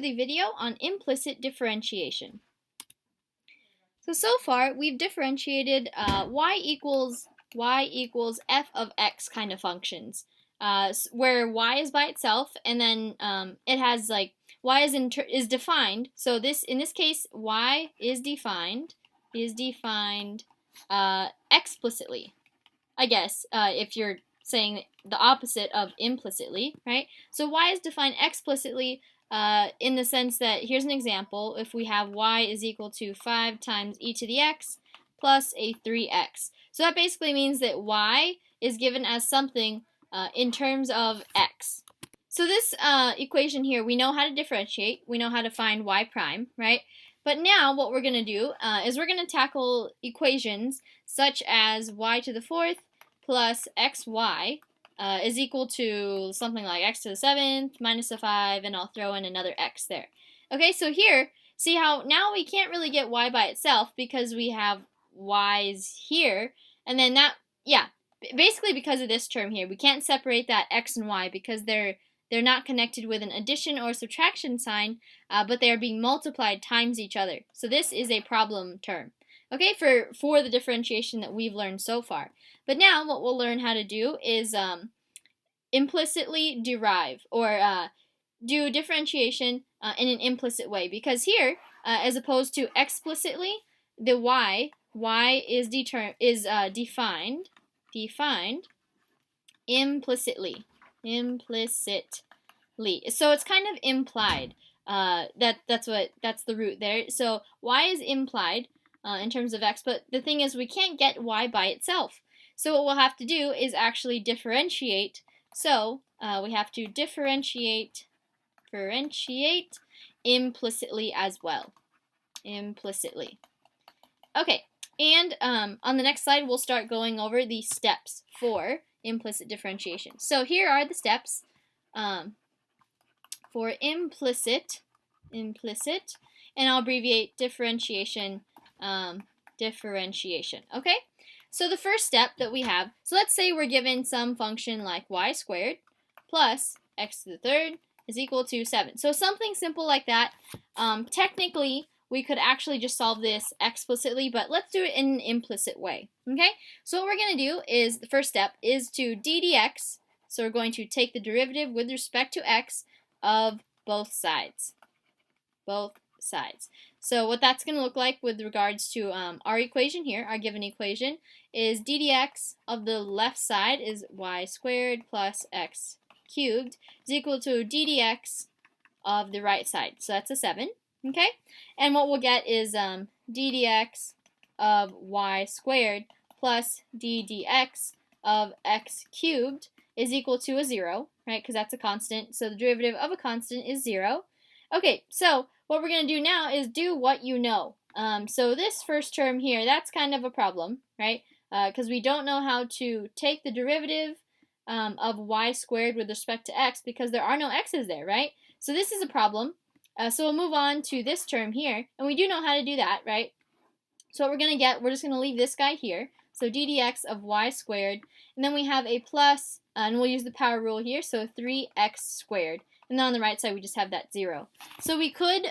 the video on implicit differentiation. So far we've differentiated y equals f of x kind of functions, where y is by itself, and then it has like y is defined. So in this case y is defined explicitly, I guess, if you're saying the opposite of implicitly, right? So y is defined explicitly in the sense that, here's an example. If we have y is equal to 5 times e to the x plus a 3x. So that basically means that y is given as something in terms of x. So this equation here, we know how to differentiate. We know how to find y prime, right? But now what we're going to do is we're going to tackle equations such as y to the 4th plus xy is equal to something like x to the 7th minus a 5, and I'll throw in another x there. Okay, so here, see how now we can't really get y by itself because we have y's here, and then that, yeah, basically because of this term here, we can't separate that x and y because they're not connected with an addition or subtraction sign, but they are being multiplied times each other. So this is a problem term, okay, for the differentiation that we've learned so far. But now what we'll learn how to do is implicitly derive, or do differentiation in an implicit way, because here, as opposed to explicitly, the y is defined implicitly. So it's kind of implied. That's the root there. So y is implied in terms of x, but the thing is we can't get y by itself. So what we'll have to do is actually differentiate. So we have to differentiate implicitly as well. Implicitly. Okay, and on the next slide we'll start going over the steps for implicit differentiation. So here are the steps for implicit, and I'll abbreviate differentiation, okay? So the first step that we have, so let's say we're given some function like y squared plus x to the 3rd is equal to 7. So something simple like that. Technically, we could actually just solve this explicitly, but let's do it in an implicit way, okay? So what we're going to do is, the first step is to ddx. So we're going to take the derivative with respect to x of both sides. So what that's going to look like with regards to our equation here, our given equation, is ddx of the left side is y squared plus x cubed is equal to ddx of the right side. So that's a 7, okay? And what we'll get is ddx of y squared plus ddx of x cubed is equal to a 0, right? Because that's a constant. So the derivative of a constant is 0. Okay, so what we're going to do now is do what you know. So this first term here, that's kind of a problem, right? Because we don't know how to take the derivative of y squared with respect to x because there are no x's there, right? So this is a problem. So we'll move on to this term here, and we do know how to do that, right? So what we're going to get, we're just going to leave this guy here. So ddx of y squared, and then we have a plus, and we'll use the power rule here, so 3x squared. And then on the right side, we just have that 0. So we could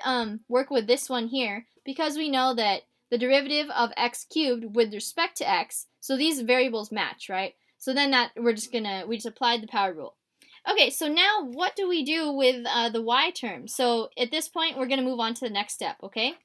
work with this one here because we know that the derivative of x cubed with respect to x, so these variables match, right? So then we just applied the power rule. Okay, so now what do we do with the y term? So at this point, we're going to move on to the next step, okay?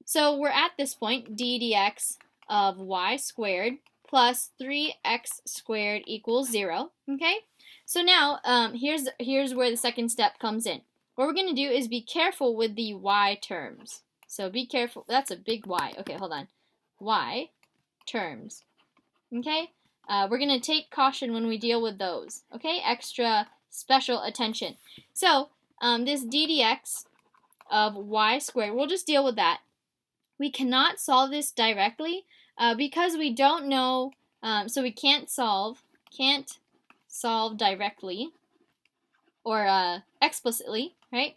So we're at this point, ddx of y squared plus 3x squared equals 0, okay? So now, here's where the second step comes in. What we're going to do is be careful with the y terms. So be careful. That's a big Y. Okay, hold on. Y terms. Okay? We're going to take caution when we deal with those. Okay? Extra special attention. So, this ddx of y squared, we'll just deal with that. We cannot solve this directly because we don't know, so we can't solve directly or explicitly, right?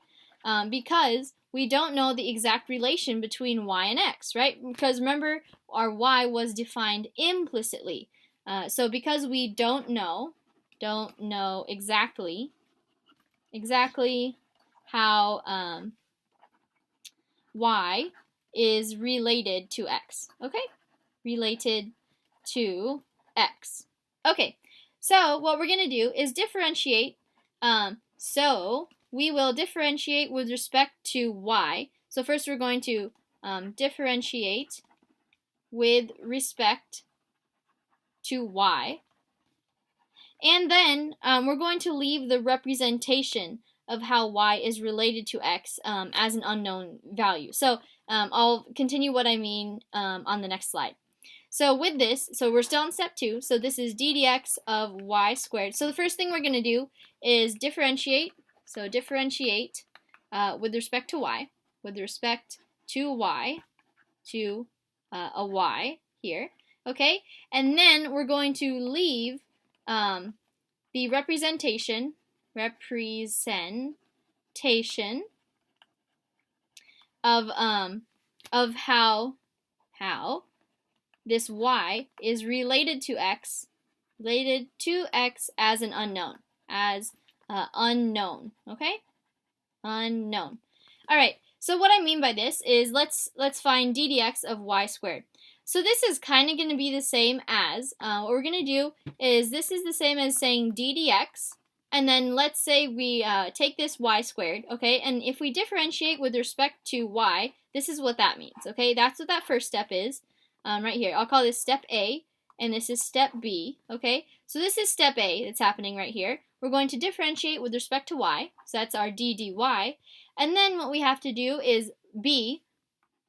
Because we don't know the exact relation between y and x, right? Because remember, our y was defined implicitly. So because we don't know exactly how y is related to x, okay? Related to x. Okay, so what we're going to do is differentiate. So we will differentiate with respect to y. So first we're going to differentiate with respect to y. And then we're going to leave the representation of how y is related to x as an unknown value. So I'll continue what I mean on the next slide. So with this, so we're still in step 2, so this is d dx of y squared. So the first thing we're going to do is differentiate. So differentiate with respect to y, to a y here, okay? And then we're going to leave the representation of how this y is related to x as an unknown, okay? Unknown. All right. So what I mean by this is let's find d dx of y squared. So this is kind of going to be the same as what we're going to do is this is the same as saying d dx, and then let's say we take this y squared, okay? And if we differentiate with respect to y, this is what that means, okay? That's what that first step is. Right here. I'll call this step A, and this is step B, okay? So this is step A that's happening right here. We're going to differentiate with respect to y, so that's our d dy, and then what we have to do is B,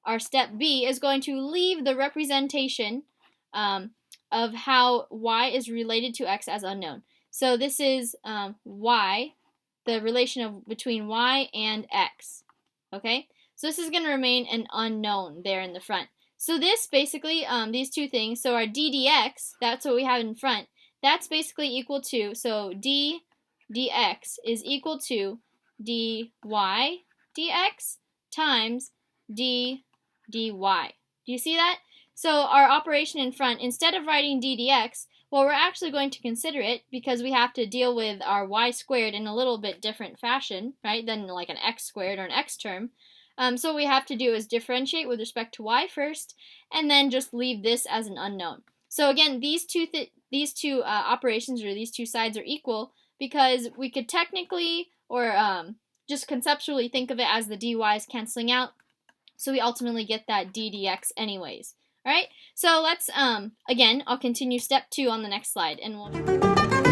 our step B, is going to leave the representation of how y is related to x as unknown. So this is y, the relation between y and x, okay? So this is going to remain an unknown there in the front. So this basically, these two things, so our d dx, that's what we have in front, that's basically equal to, so d dx is equal to dy dx times d dy. Do you see that? So our operation in front, instead of writing d dx, well, we're actually going to consider it because we have to deal with our y squared in a little bit different fashion, right, than like an x squared or an x term. So what we have to do is differentiate with respect to y first, and then just leave this as an unknown. So again, these two operations, or these two sides, are equal because we could technically or just conceptually think of it as the dy's canceling out. So we ultimately get that d dx anyways. All right. So let's again, I'll continue step 2 on the next slide, and we'll